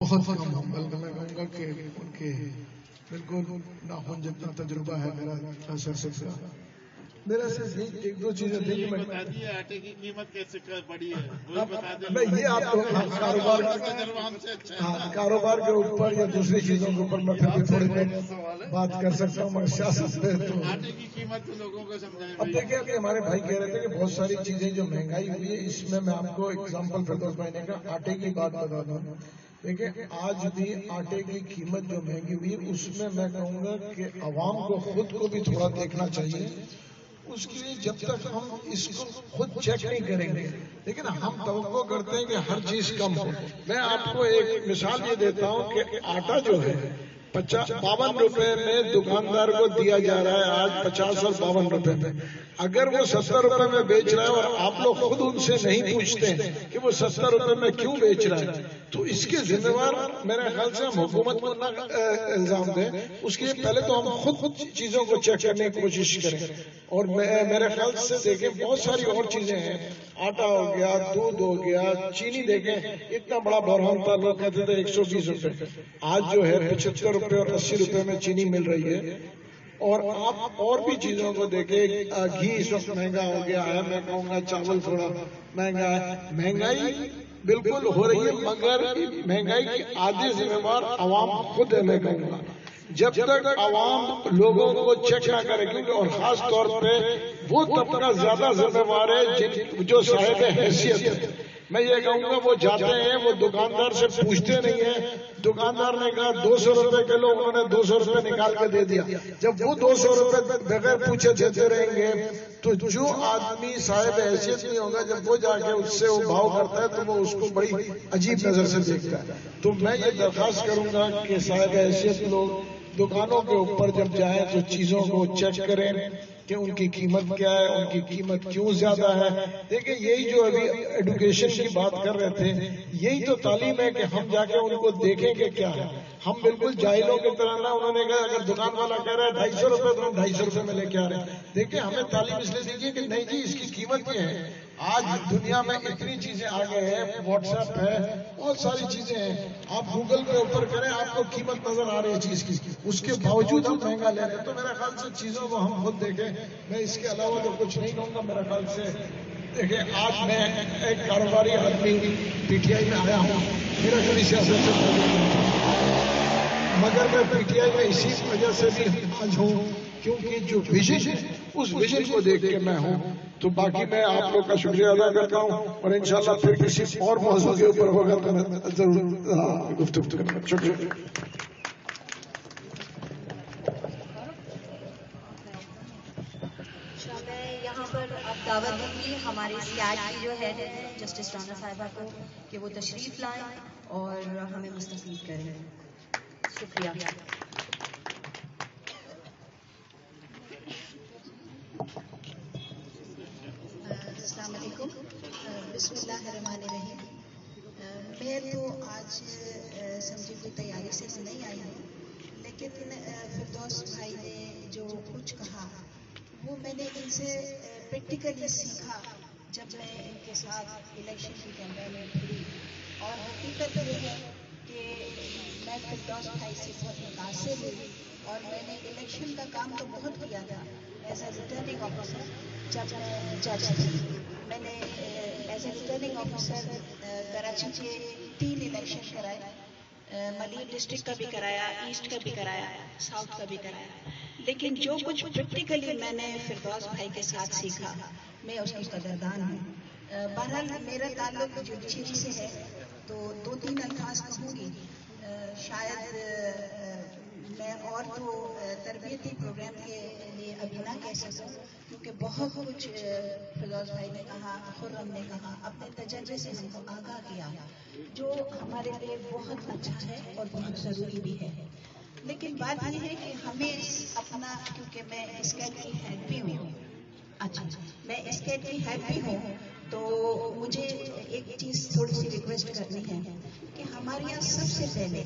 بہت کم ہوں، بلکہ میں کہوں گا کہ ان کے بالکل ناخن جتنا تجربہ ہے میرا اثر سکتا میرا صرف ایک دو چیزیں تھیں کہ بتا دیے آٹے کی قیمت کیسے بڑی ہے وہ بتا دیں. میں یہ آپ کو کاروبار کاروبار کے اوپر یا دوسری چیزوں کے اوپر میں پھر تھوڑی بہت بات کر سکتا ہوں مگر سیاست پہ تو آٹے کی قیمت لوگوں کو سمجھائیں. اب دیکھیں ابھی ہمارے بھائی کہہ رہے تھے کہ بہت ساری چیزیں جو مہنگائی ہوئی ہے اس میں آپ کو اگزامپل فردوس بھائی نے کہا آٹے کی بات بتا دوں. دیکھیں آج بھی آٹے کی قیمت جو مہنگی ہوئی ہے اس میں کہوں گا کہ عوام کو خود کو بھی تھوڑا دیکھنا چاہیے. اس کے لیے جب تک ہم اس کو خود چیک نہیں کریں گے لیکن ہم توقع کرتے ہیں کہ ہر چیز کم ہو. میں آپ کو ایک مثال یہ دیتا ہوں کہ آٹا جو ہے 52 روپے میں دکاندار کو دیا جا رہا ہے آج 50 اور 52 روپے میں. اگر وہ 70 روپے میں بیچ رہا ہے اور آپ لوگ خود ان سے نہیں پوچھتے کہ وہ 70 روپے میں کیوں بیچ رہا ہے تو اس کے ذمہ دار میرے خیال سے ہم حکومت کو نہ الزام دیں. اس کے پہلے تو ہم خود چیزوں کو چیک کرنے کی کوشش کریں. اور میرے خیال سے دیکھیں بہت ساری اور چیزیں ہیں. آٹا ہو گیا، دودھ ہو گیا، چینی دیکھیں اتنا بڑا بحران تھا لوگ کہتے تھے 120 روپے، آج جو ہے 75 روپے اور 80 روپے میں چینی مل رہی ہے. اور آپ اور بھی چیزوں کو دیکھیں گھی اس وقت مہنگا ہو گیا ہے. میں کہوں گا چاول تھوڑا مہنگا ہے. مہنگائی بالکل ہو رہی ہے مگر مہنگائی کی آدھی ذمہ دار عوام خود ہے. میں کہوں گا جب تک عوام لوگوں کو چیک نہ کرے کیونکہ اور خاص طور پہ وہ طبقہ زیادہ ذمہ دار ہے جو صاحب حیثیت ہے. میں یہ کہوں گا وہ جاتے ہیں وہ دکاندار سے پوچھتے نہیں ہیں. دکاندار نے کہا 200 روپے کلو، انہوں نے 200 روپے نکال کے دے دیا. جب وہ 200 روپے بغیر پوچھے دیتے رہیں گے تو جو آدمی صاحب حیثیت نہیں ہوگا جب وہ جا کے اس سے وہ بھاؤ کرتا ہے تو وہ اس کو بڑی عجیب نظر سے دیکھتا ہے. تو میں یہ درخواست کروں گا کہ صاحب حیثیت لوگ دکانوں کے اوپر جب جائیں تو چیزوں کو چیک کریں کہ ان کی قیمت کیا ہے، ان کی قیمت کیوں زیادہ ہے. دیکھیں یہی جو ابھی ایڈوکیشن کی بات کر رہے تھے یہی تو تعلیم ہے کہ ہم جا کے ان کو دیکھیں کہ کیا ہے. ہم بالکل جاہلوں کی طرح نہ. انہوں نے کہا اگر دکان والا کہہ رہا ہے 250 روپے تو ہم 250 روپے میں لے کے آ رہے ہیں. دیکھیں ہمیں تعلیم اس لیے دیجیے کہ نہیں جی اس کی قیمت کیا ہے. آج دنیا میں اتنی چیزیں آ گئے ہیں، واٹس ایپ ہے، بہت ساری چیزیں ہیں. آپ گوگل کے اوپر کریں آپ کو قیمت نظر آ رہی ہے چیز کی، اس کے باوجود ہم مہنگا لے رہے ہیں. تو میرے خیال سے چیزوں کو ہم خود دیکھیں. میں اس کے علاوہ تو کچھ نہیں کہوں گا. میرے خیال سے دیکھیں آج میں ایک کاروباری آدمی پی ٹی آئی میں آیا ہوں. میرا کبھی سیاست سے مگر میں پی ٹی آئی میں اسی وجہ سے بھی آج ہوں کیونکہ جو ویژن ہے اس ویژن کو دیکھ کے میں ہوں. تو باقی میں آپ لوگ کا شکریہ ادا کرتا ہوں اور انشاءاللہ پھر کسی اور موضوع کے اوپر ہوگا تو میں ضرور گفتگو کروں گا. شکریہ. میں یہاں پر اب دعوت دوں گی ہماری سیاج کی جو ہیڈ ہے جسٹس رانا صاحبہ کو کہ وہ تشریف لائیں اور ہمیں مستفید کریں. شکریہ. السلام علیکم. بسم اللہ الرحمن الرحیم. میں تو آج سمجھے کوئی تیاری سے تو نہیں آئی ہوں لیکن فردوس بھائی نے جو کچھ کہا وہ میں نے ان سے پریکٹیکلی سیکھا جب میں ان کے ساتھ الیکشن کی کیمپین میں پھری. اور حقیقت یہ ہے کہ میں فردوس بھائی سے بہت متاثر ہوئی اور میں نے الیکشن کا کام تو بہت کیا تھا ایز اے ریٹرننگ آفیسر. جب میں جج تھی میں نے as a returning officer Karachi کے 3 الیکشن کرائے. ملیر ڈسٹرکٹ کا بھی کرایا، ایسٹ کا بھی کرایا، ساؤتھ کا بھی کرایا. لیکن جو کچھ پریکٹیکلی میں نے فردوس بھائی کے ساتھ سیکھا میں اس کی قدردان ہوں. بہرحال میرا تعلق جوڈیشری سے ہے تو 2-3 الفاظ کہوں گی. شاید میں اور تو تربیتی پروگرام کے لیے ابھی نہ کہہ سکوں کیونکہ بہت کچھ فردوس بھائی نے کہا، خرم نے کہا، اپنے تجربے سے ہم کو آگاہ کیا جو ہمارے لیے بہت اچھا ہے اور بہت ضروری بھی ہے. لیکن بات یہ ہے کہ ہمیں اپنا، کیونکہ میں اسکیٹ کی ہیڈ بھی ہوں، اچھا میں اسکیٹ کی ہیڈ بھی ہوں تو مجھے ایک چیز تھوڑی سی ریکویسٹ کرنی ہے کہ ہمارے یہاں سب سے پہلے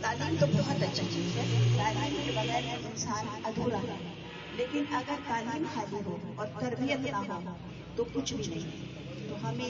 تعلیم تو بہت اچھی چیز ہے، تعلیم کے بغیر انسان ادھورا ہے. لیکن اگر تعلیم خالی ہو اور تربیت نہ ہو تو کچھ بھی نہیں. تو ہمیں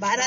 12